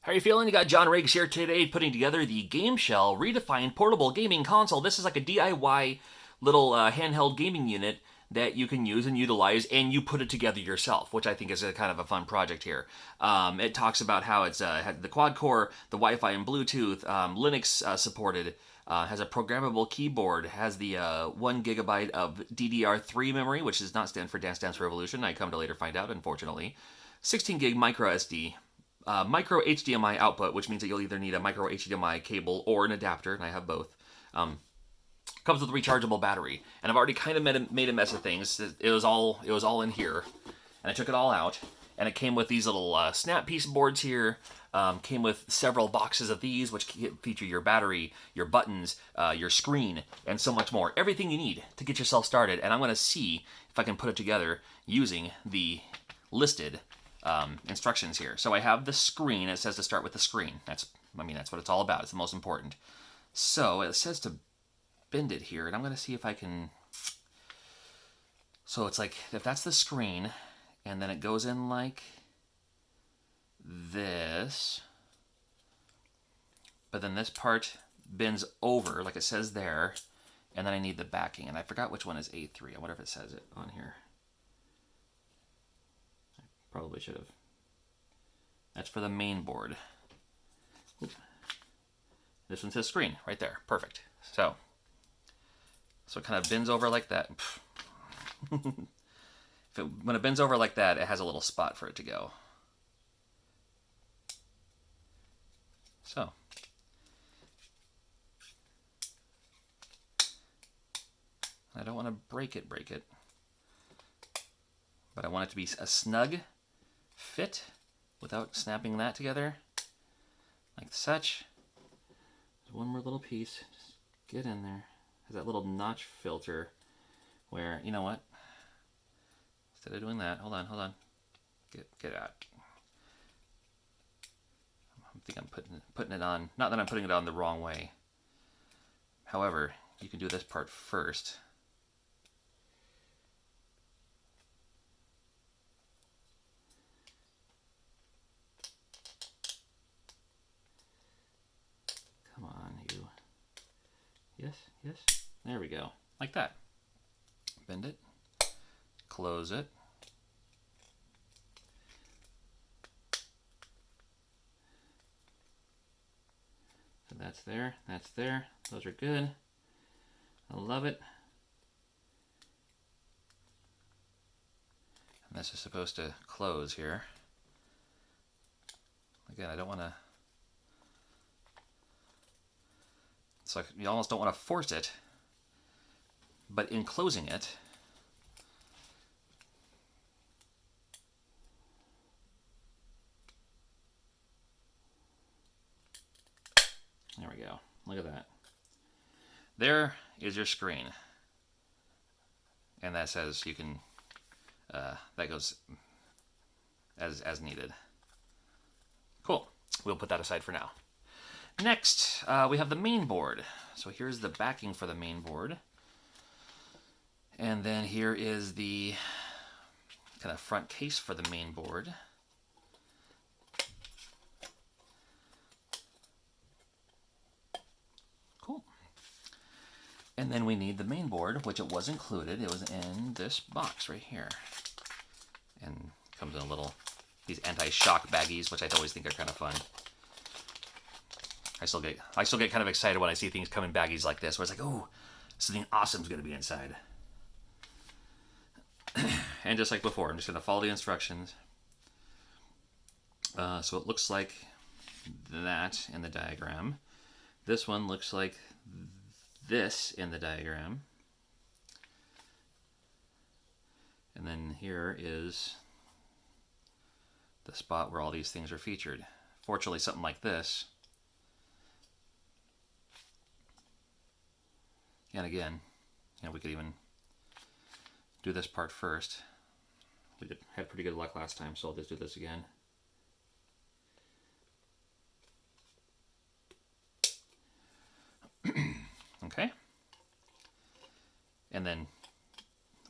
How are you feeling? You got John Riggs here today putting together the GameShell redefined portable gaming console. This is like a DIY little handheld gaming unit that you can use and utilize, and you put it together yourself, which I think is a kind of a fun project here. It talks about how it's had the quad core, the Wi-Fi and Bluetooth, Linux supported, has a programmable keyboard, has the 1 gigabyte of DDR3 memory, which does not stand for Dance Dance Revolution. I come to later find out, unfortunately. 16 gig micro SD, micro HDMI output, which means that you'll either need a micro HDMI cable or an adapter, and I have both. Comes with a rechargeable battery, and I've already kind of made a mess of things. It was all in here, and I took it all out, and it came with these little snap piece boards here. Came with several boxes of these, which feature your battery, your buttons, your screen, and so much more. Everything you need to get yourself started, and I'm going to see if I can put it together using the listed instructions here. So I have the screen. It says to start with the screen. That's what it's all about. It's the most important. So it says to bend it here, and I'm going to see if I can. So it's like, if that's the screen, and then it goes in like this, but then this part bends over like it says there, and then I need the backing, and I forgot which one is A3. I wonder if it says it on here. I probably should have. That's for the main board. Oop. This one says screen right there. Perfect. So it kind of bends over like that. When it bends over like that, it has a little spot for it to go. So I don't want to break it, but I want it to be a snug fit without snapping that together like such. There's one more little piece. Just get in there. Has that little notch filter where, you know what? Instead of doing that, hold on. Get out. I think I'm putting it on. Not that I'm putting it on the wrong way. However, you can do this part first. Come on, you. Yes. There we go. Like that. Bend it. Close it. So that's there. Those are good. I love it. And this is supposed to close here. Again, I don't want to. It's like you almost don't want to force it, but in closing it, there we go. Look at that. There is your screen, and that says you can. That goes as needed. Cool. We'll put that aside for now. Next, we have the main board. So here's the backing for the main board. And then here is the kind of front case for the main board. Cool. And then we need the main board, which it was included. It was in this box right here. And comes in a little, these anti-shock baggies, which I always think are kind of fun. I still get kind of excited when I see things come in baggies like this, where it's like, oh, something awesome's going to be inside. And just like before, I'm just going to follow the instructions. So it looks like that in the diagram. This one looks like this in the diagram. And then here is the spot where all these things are featured. Fortunately, something like this. And again, we could even do this part first. We had pretty good luck last time, so I'll just do this again. Okay. And then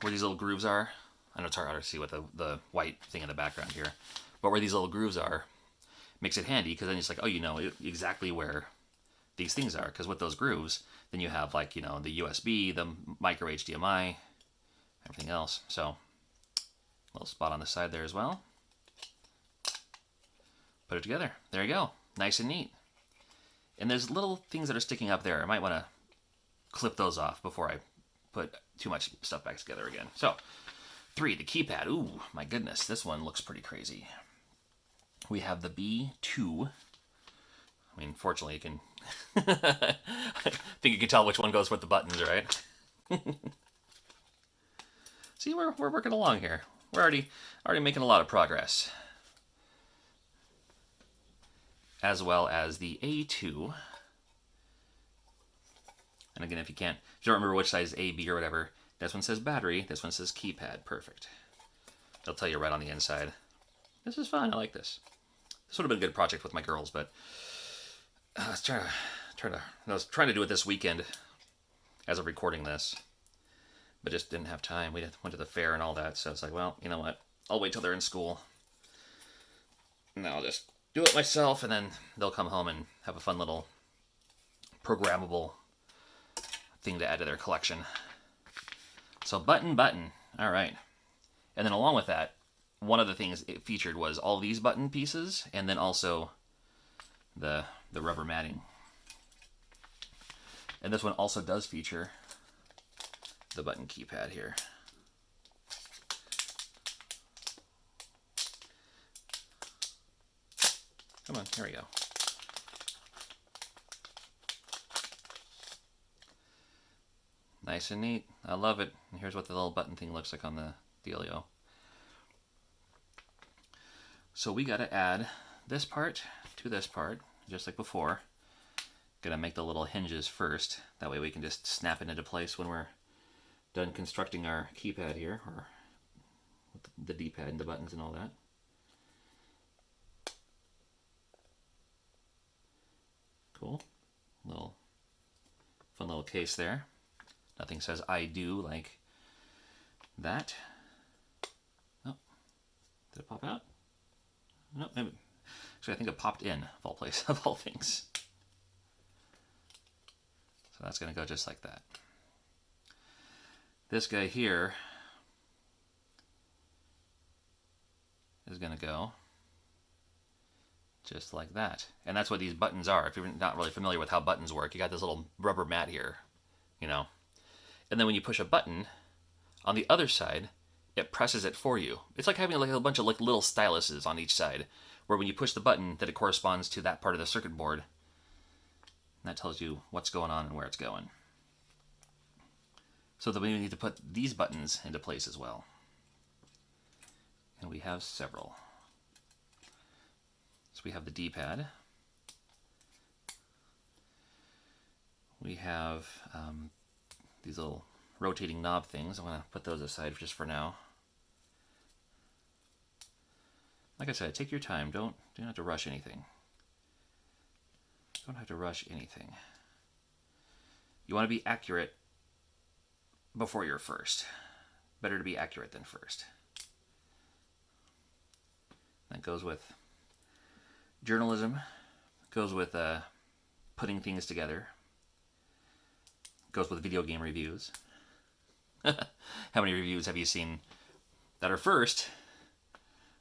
where these little grooves are, I know it's hard to see with the white thing in the background here, but where these little grooves are, makes it handy because then it's like, oh, you know exactly where these things are. Because with those grooves, then you have like, you know, the USB, the micro HDMI, everything else. So a little spot on the side there as well. Put it together. There you go. Nice and neat. And there's little things that are sticking up there. I might want to clip those off before I put too much stuff back together again. So, 3, the keypad. Ooh, my goodness, this one looks pretty crazy. We have the B2. I mean, fortunately, you can... I think you can tell which one goes with the buttons, right? See, we're working along here. We're already making a lot of progress. As well as the A2. And again, if you don't remember which size A, B, or whatever, this one says battery, this one says keypad. Perfect. They'll tell you right on the inside. This is fun. I like this. This would have been a good project with my girls, but I was trying to do it this weekend as of recording this, but just didn't have time. We went to the fair and all that, so it's like, well, you know what? I'll wait till they're in school, and I'll just do it myself, and then they'll come home and have a fun little programmable thing to add to their collection. So button. All right. And then along with that, one of the things it featured was all these button pieces, and then also the rubber matting. And this one also does feature the button keypad here. Come on, here we go. Nice and neat. I love it. And here's what the little button thing looks like on the dealio. So we got to add this part to this part, just like before. Gonna make the little hinges first. That way we can just snap it into place when we're done constructing our keypad here, or with the D-pad and the buttons and all that. Cool. Fun little case there. Nothing says I do like that. Oh, did it pop out? No, maybe. Actually, I think it popped in, of all things. So that's going to go just like that. This guy here is going to go just like that. And that's what these buttons are. If you're not really familiar with how buttons work, you got this little rubber mat here, you know. And then when you push a button, on the other side, it presses it for you. It's like having like a bunch of like little styluses on each side, where when you push the button, that it corresponds to that part of the circuit board. And that tells you what's going on and where it's going. So then we need to put these buttons into place as well. And we have several. So we have the D-pad. We have these little rotating knob things. I'm going to put those aside just for now. Like I said, take your time. Don't have to rush anything. Don't have to rush anything. You want to be accurate before you're first. Better to be accurate than first. That goes with journalism. Goes with putting things together. Goes with video game reviews. How many reviews have you seen that are first,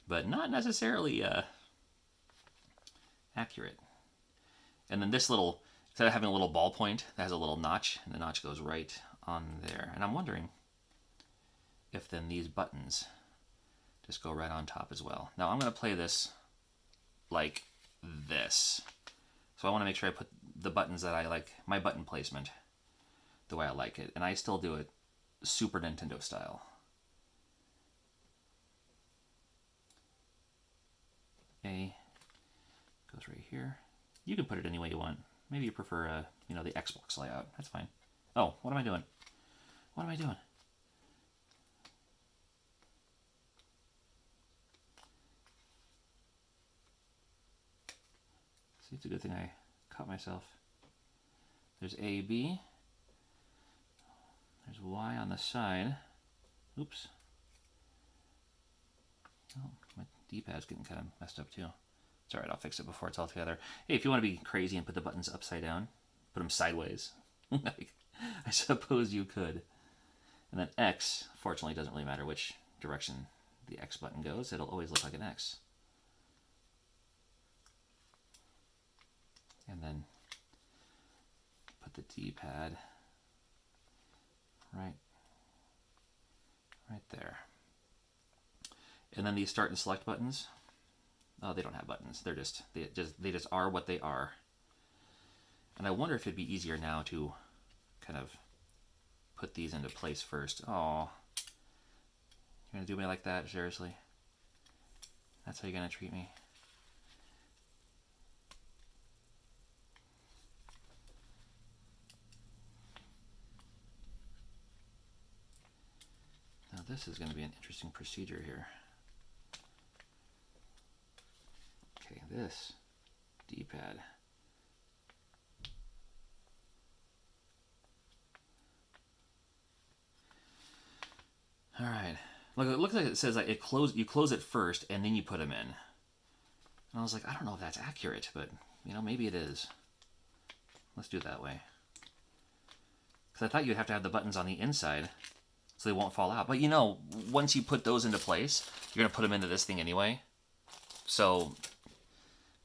but not necessarily accurate? And then this little, instead of having a little ball point, that has a little notch, and the notch goes right on there. And I'm wondering if then these buttons just go right on top as well. Now I'm going to play this like this. So I want to make sure I put the buttons that I like, my button placement, the way I like it. And I still do it Super Nintendo style. A goes right here. You can put it any way you want. Maybe you prefer, the Xbox layout. That's fine. Oh, what am I doing? What am I doing? See, it's a good thing I caught myself. There's A, B. There's Y on the side. Oops. Oh, my D-pad's getting kind of messed up too. It's alright, I'll fix it before it's all together. Hey, if you want to be crazy and put the buttons upside down, put them sideways, I suppose you could. And then X, fortunately, doesn't really matter which direction the X button goes. It'll always look like an X. And then put the D-pad right there. And then these start and select buttons. Oh, they don't have buttons. They just are what they are. And I wonder if it'd be easier now to kind of put these into place first. Oh, you're gonna do me like that? Seriously? That's how you're gonna treat me? Now this is gonna be an interesting procedure here. Okay, this D-pad. All right. Look, it looks like it says like you close it first and then you put them in. And I was like, I don't know if that's accurate, but you know, maybe it is. Let's do it that way. Because I thought you'd have to have the buttons on the inside so they won't fall out. But you know, once you put those into place, you're gonna put them into this thing anyway. So,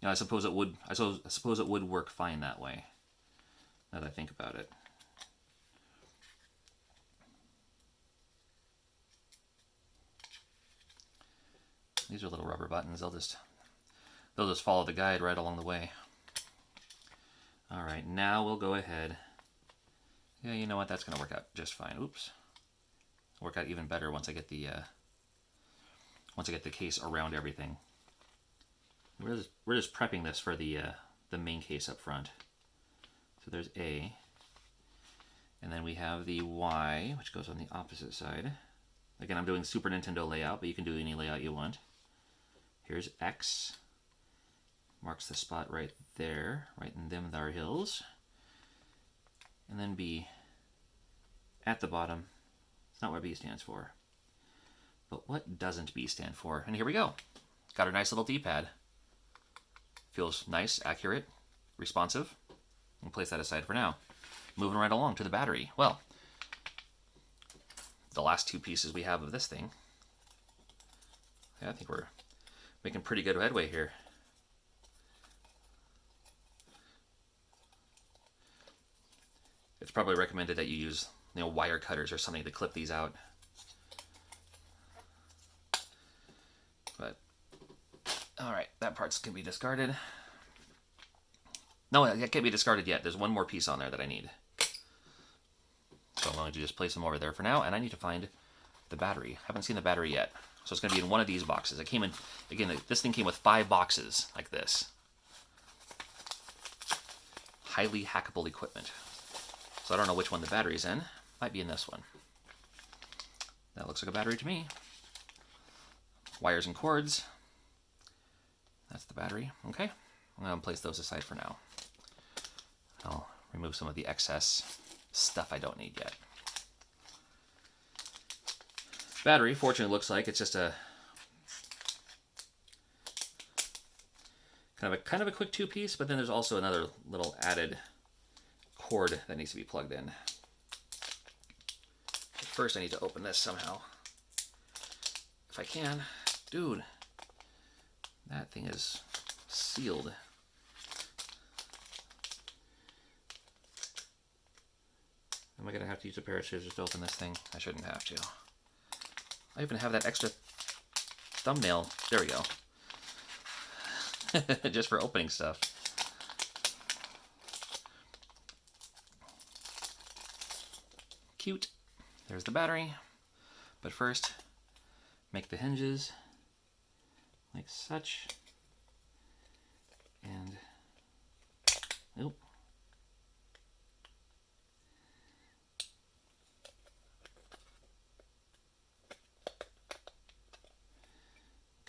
you know, I suppose it would work fine that way. Now that I think about it. These are little rubber buttons. They'll just follow the guide right along the way. All right, now we'll go ahead. Yeah, you know what? That's going to work out just fine. Oops. Work out even better once I get the case around everything. We're just prepping this for the main case up front. So there's A, and then we have the Y, which goes on the opposite side. Again, I'm doing Super Nintendo layout, but you can do any layout you want. Here's X, marks the spot right there, right in them thar hills. And then B, at the bottom. It's not what B stands for. But what doesn't B stand for? And here we go. Got our nice little D-pad. Feels nice, accurate, responsive. We'll place that aside for now. Moving right along to the battery. Well, the last two pieces we have of this thing. Yeah, I think we're making pretty good headway here. It's probably recommended that you use, you know, wire cutters or something to clip these out. But all right, that part's can be discarded. No, it can't be discarded yet. There's one more piece on there that I need. So I'm going to just place them over there for now, and I need to find the battery. Haven't seen the battery yet. So it's going to be in one of these boxes. It came in, again, this thing came with 5 boxes like this. Highly hackable equipment. So I don't know which one the battery's in. Might be in this one. That looks like a battery to me. Wires and cords. That's the battery. Okay. I'm going to place those aside for now. I'll remove some of the excess stuff I don't need yet. Battery, fortunately, looks like it's just a kind of a quick 2-piece, but then there's also another little added cord that needs to be plugged in. But first, I need to open this somehow. If I can. Dude, that thing is sealed. Am I going to have to use a pair of scissors to open this thing? I shouldn't have to. I even have that extra thumbnail. There we go. Just for opening stuff. Cute. There's the battery. But first, make the hinges like such. And, oop.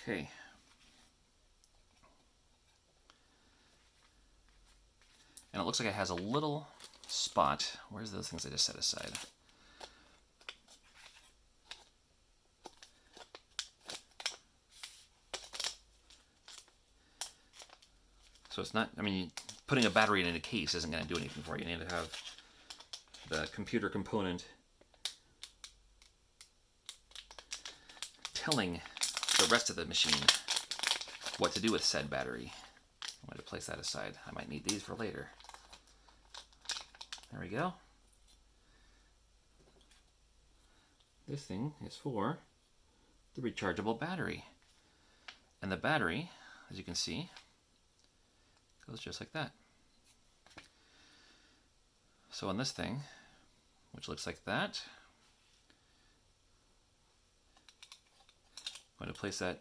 Okay. And it looks like it has a little spot. Where's those things I just set aside? So it's not, I mean, putting a battery in a case isn't going to do anything for you. You need to have the computer component telling the rest of the machine what to do with said battery. I'm going to place that aside. I might need these for later. There we go. This thing is for the rechargeable battery. And the battery, as you can see, goes just like that. So on this thing, which looks like that, I'm going to place that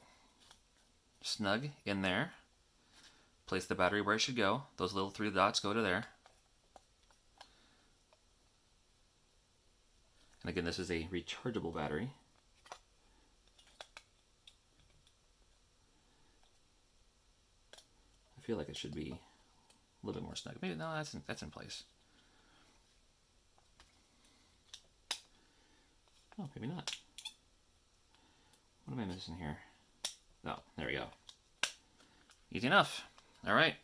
snug in there. Place the battery where it should go. Those little 3 dots go to there. And again, this is a rechargeable battery. I feel like it should be a little bit more snug. Maybe no, that's in place. Oh, maybe not. What am I missing here? Oh, there we go. Easy enough. All right,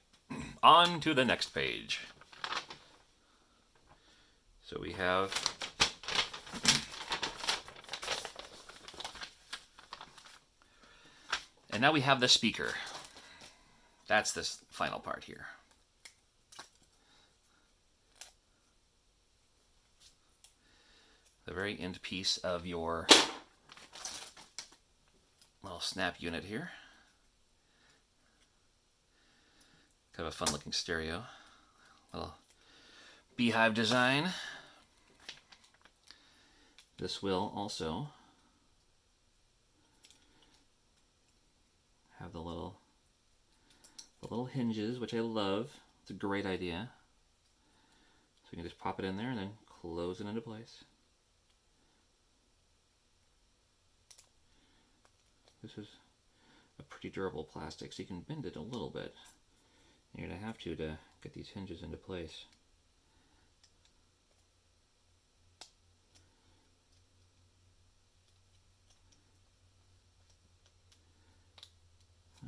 on to the next page. So we have and now we have the speaker. That's this final part here. The very end piece of your little snap unit here. Kind of a fun looking stereo. Little beehive design. This will also have the little hinges, which I love. It's a great idea. So you can just pop it in there and then close it into place. This is a pretty durable plastic, so you can bend it a little bit. You're going to have to get these hinges into place.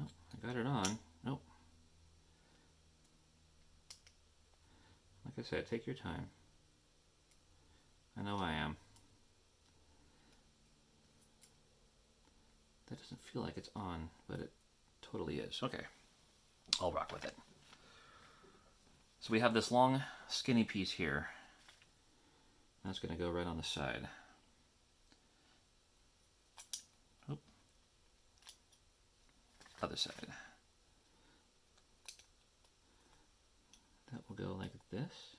Oh, I got it on. Nope. Like I said, take your time. I know I am. That doesn't feel like it's on, but it totally is. Okay, I'll rock with it. So we have this long, skinny piece here. That's going to go right on the side. Oop. Other side. That will go like this.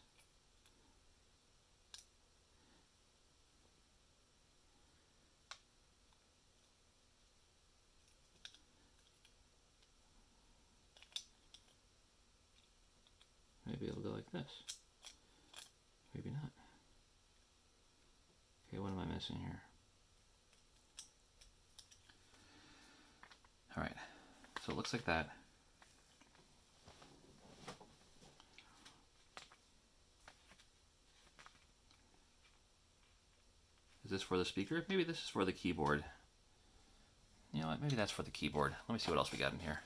Maybe it'll go like this. Maybe not. Okay, what am I missing here? All right, so it looks like that. Is this for the speaker? Maybe this is for the keyboard. You know what, maybe that's for the keyboard. Let me see what else we got in here.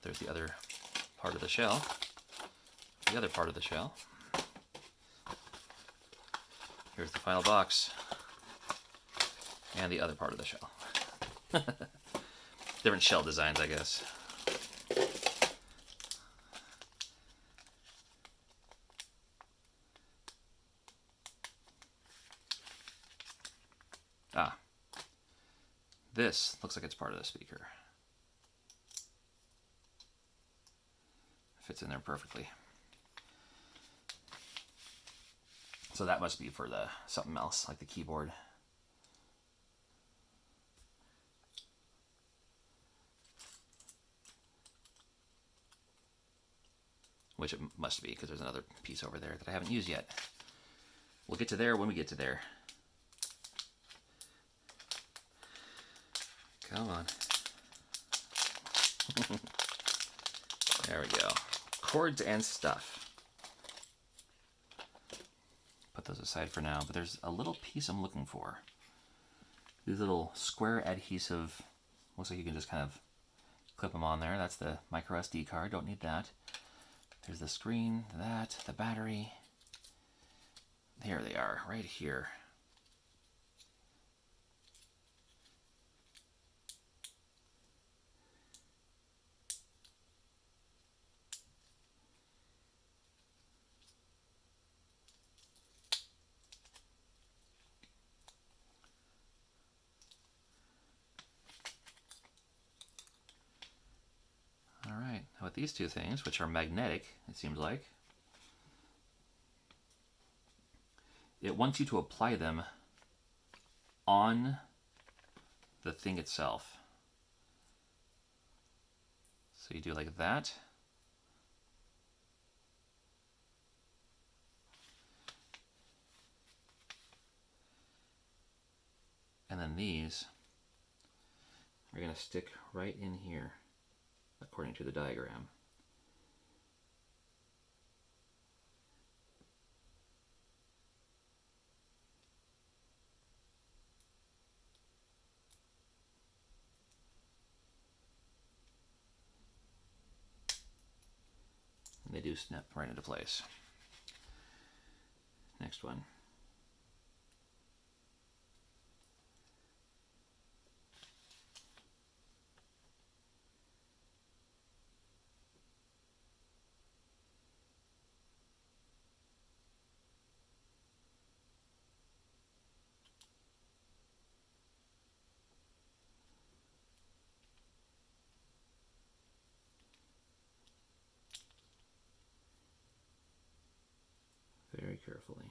There's the other part of the shell. The other part of the shell. Here's the final box. And the other part of the shell. Different shell designs, I guess. Ah. This looks like it's part of the speaker. Fits in there perfectly. So that must be for the something else, like the keyboard. Which it must be, because there's another piece over there that I haven't used yet. We'll get to there when we get to there. Come on. There we go. Cords and stuff. Put those aside for now, but there's a little piece I'm looking for. these little square adhesive, looks like you can just kind of clip them on there. That's the micro SD card, don't need that. There's the screen, that, the battery. Here they are, right here. All right, with these two things, which are magnetic, it seems like, it wants you to apply them on the thing itself. So you do like that. And then these are going to stick right in here, according to the diagram. And they do snap right into place. Next one. Very carefully.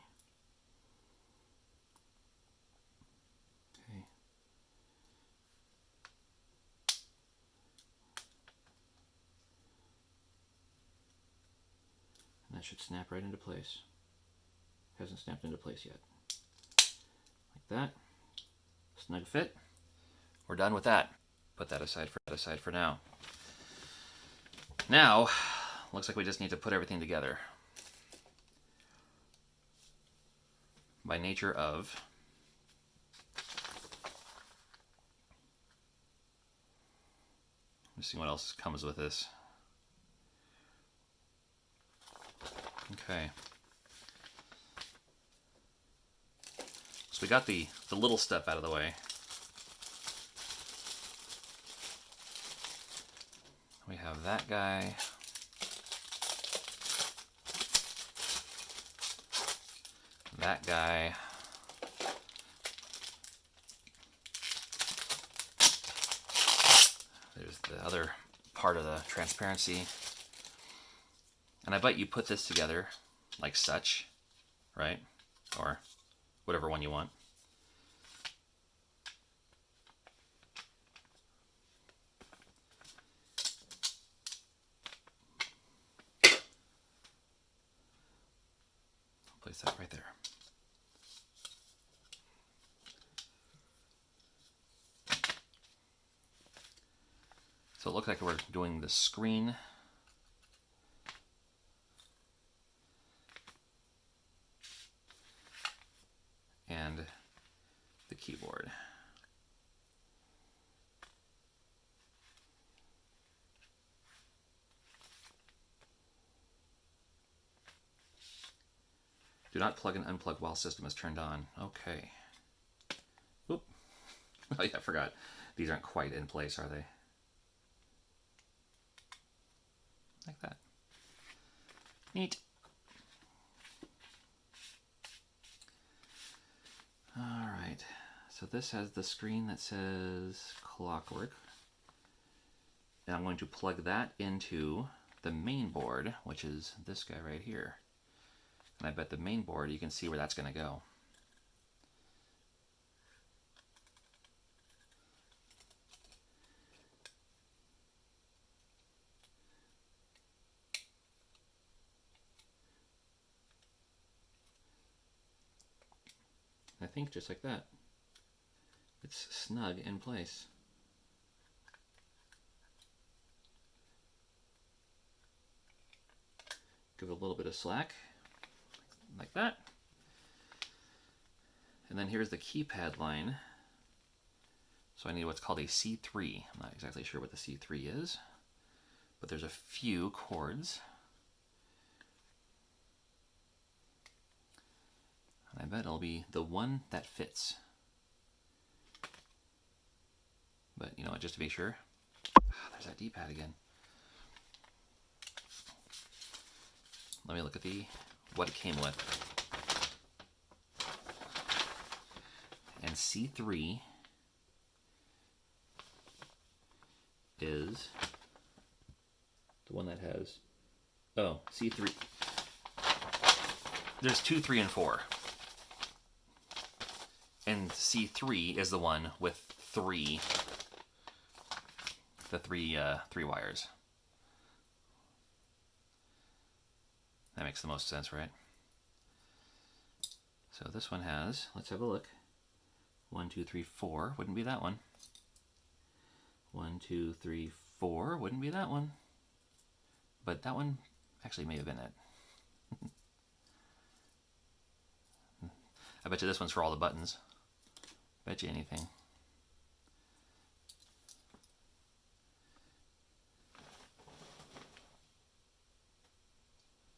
Okay. And that should snap right into place. Hasn't snapped into place yet. Like that. Snug fit. We're done with that. Put that aside for now. Now, looks like we just need to put everything together. By nature of let's see what else comes with this. Okay. So we got the little stuff out of the way. We have that guy. That guy. There's the other part of the transparency. And I bet you put this together like such, right? Or whatever one you want. Place that right there. So it looks like we're doing the screen and the keyboard. Do not plug and unplug while system is turned on. Okay. Oop. Oh yeah, I forgot. These aren't quite in place, are they? Like that. Neat. All right. So this has the screen that says Clockwork. And I'm going to plug that into the main board, which is this guy right here. And I bet the main board, you can see where that's going to go. I think just like that. It's snug in place. Give it a little bit of slack, like that. And then here's the keypad line. So I need what's called a C3. I'm not exactly sure what the C3 is, but there's a few chords. And I bet it'll be the one that fits. But you know what, just to be sure. There's that D-pad again. Let me look at what it came with. And C3 is the one that has, oh, C3. There's 2, 3, and 4. And C3 is the one with the three wires. That makes the most sense, right? So this one has, let's have a look. 1, 2, 3, 4, wouldn't be that one. 1, 2, 3, 4, wouldn't be that one. But that one actually may have been it. I bet you this one's for all the buttons. Bet you anything.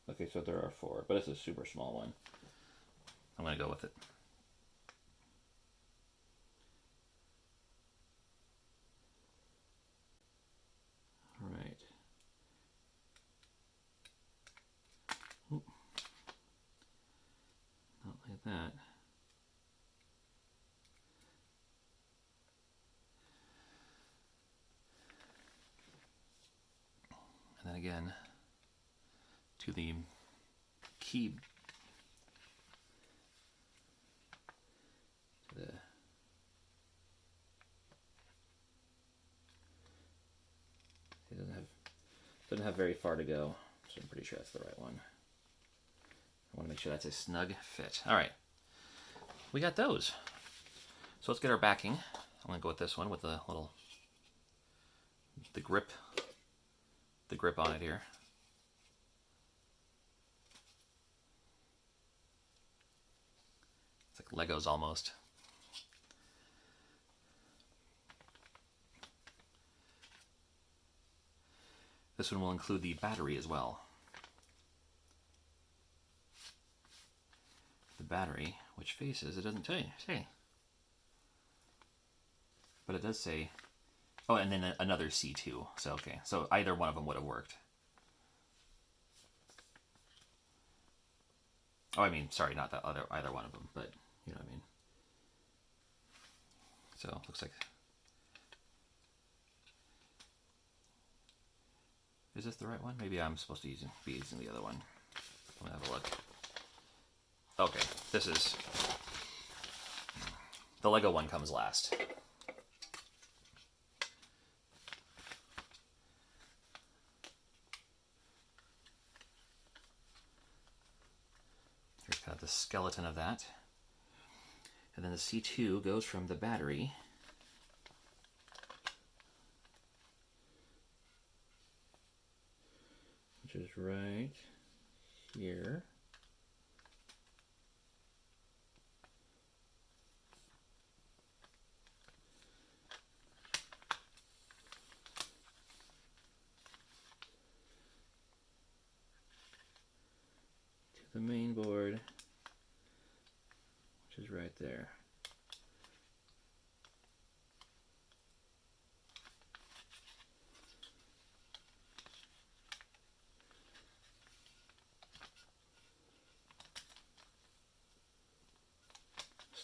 Okay, so there are 4, but it's a super small one. I'm going to go with it. All right. Oop. Not like that. And then again, to the key, it doesn't have very far to go, so I'm pretty sure that's the right one. I want to make sure that's a snug fit. All right, we got those. So let's get our backing. I'm gonna go with this one with the grip on it here. It's like Legos almost. This one will include the battery as well. The battery, which faces, it doesn't tell you. Say. But it does say, oh, and then another C2. So, okay. So either one of them would have worked. Oh, I mean, sorry, not that either one of them, but you know what I mean. So it looks like, is this the right one? Maybe I'm supposed to be using the other one. Let me have a look. Okay, this is, the Lego one comes last. Here's kind of the skeleton of that. And then the C2 goes from the battery which is right here. To the main board, which is right there.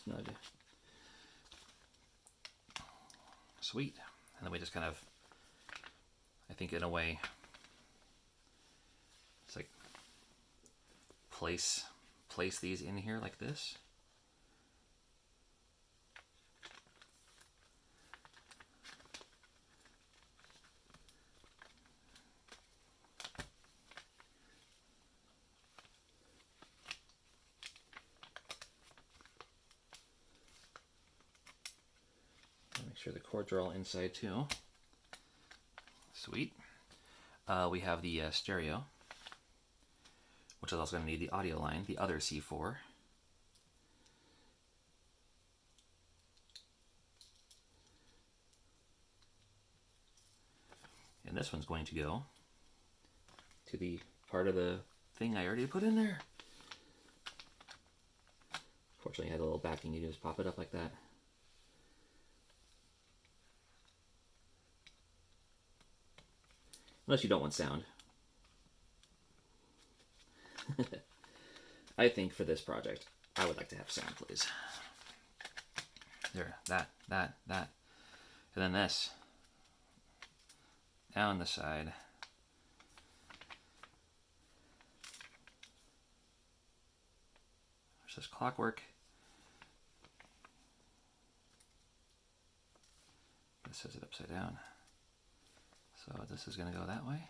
Snug. Sweet. And then we just kind of, I think in a way, it's like place these in here like this. Make sure the cords are all inside too. Sweet. We have the stereo, which is also going to need the audio line, the other C4. And this one's going to go to the part of the thing I already put in there. Fortunately, I had a little backing. You just pop it up like that. Unless you don't want sound. I think for this project, I would like to have sound, please. There, that. And then this. Down the side. There's this Clockwork. This says it upside down. So this is going to go that way.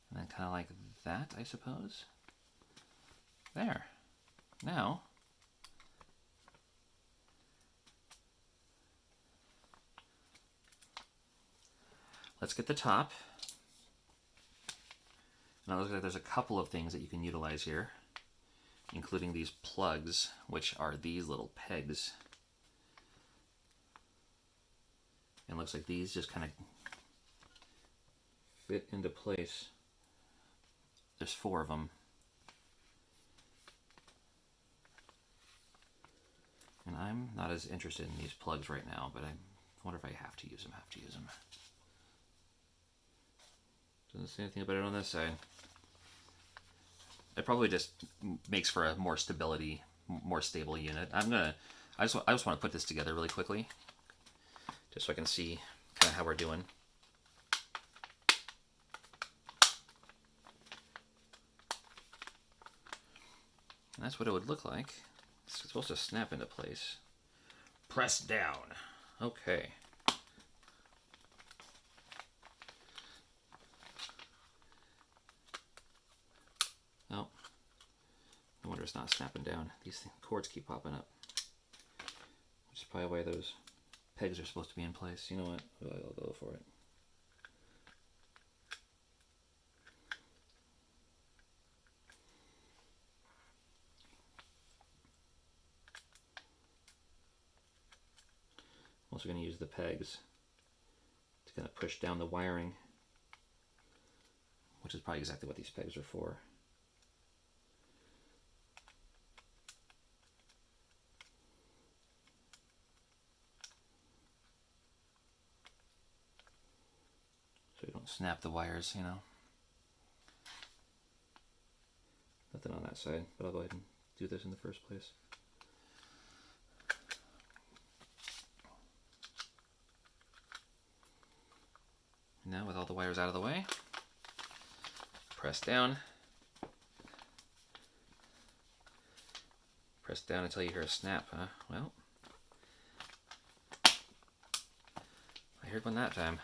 And then kind of like that, I suppose. There. Now, let's get the top. Now it looks like there's a couple of things that you can utilize here, including these plugs, which are these little pegs. And it looks like these just kind of fit into place. There's 4 of them. And I'm not as interested in these plugs right now, but I wonder if I have to use them. Doesn't say anything about it on this side. It probably just makes for a more stable unit. I just want to put this together really quickly, just so I can see kind of how we're doing. And that's what it would look like. It's supposed to snap into place. Press down. Okay. Oh. I wonder it's not snapping down. These cords keep popping up. Which is probably why those pegs are supposed to be in place. You know what? I'll go for it. I'm also going to use the pegs to kind of push down the wiring, which is probably exactly what these pegs are for. So you don't snap the wires, you know. Nothing on that side, but I'll go ahead and do this in the first place. Now with all the wires out of the way, press down. Press down until you hear a snap, huh? Well, I heard one that time.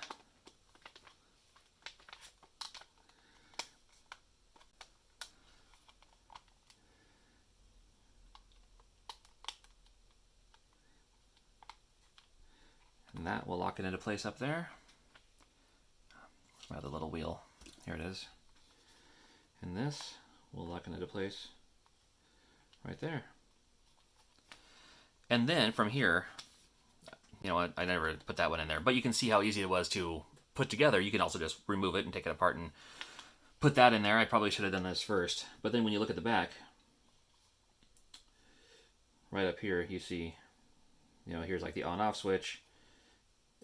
And that will lock it into place up there. My other little wheel. Here it is. And this will lock it into place right there. And then from here, you know, I never put that one in there, but you can see how easy it was to put together. You can also just remove it and take it apart and put that in there. I probably should have done this first. But then when you look at the back, right up here, you see, you know, here's like the on-off switch.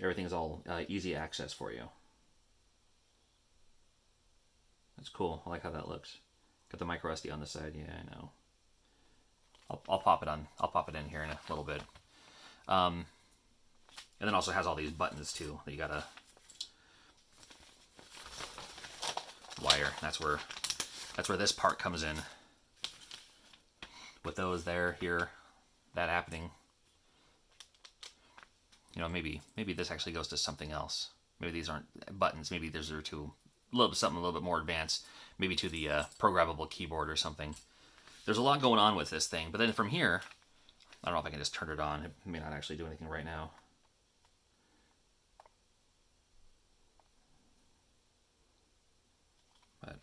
Everything's all easy access for you. That's cool. I like how that looks. Got the micro SD on the side. Yeah, I know. I'll pop it on. I'll pop it in here in a little bit. And then also has all these buttons too that you gotta wire. That's where this part comes in. With those there, here, that happening. You know, maybe this actually goes to something else. Maybe these aren't buttons. Maybe these are to something a little bit more advanced, maybe to the programmable keyboard or something. There's a lot going on with this thing, but then from here, I don't know if I can just turn it on. It may not actually do anything right now. But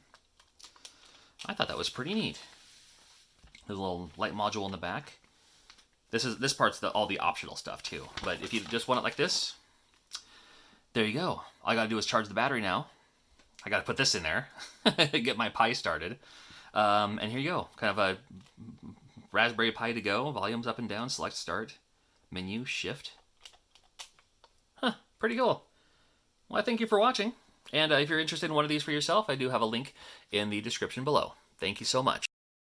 I thought that was pretty neat. There's a little light module in the back. This part's all the optional stuff too, but if you just want it like this, there you go. All I gotta do is charge the battery now. I gotta put this in there, get my Pi started. And here you go, kind of a Raspberry Pi to go. Volumes up and down, select start, menu, shift. Huh, pretty cool. Well, I thank you for watching. And if you're interested in one of these for yourself, I do have a link in the description below. Thank you so much.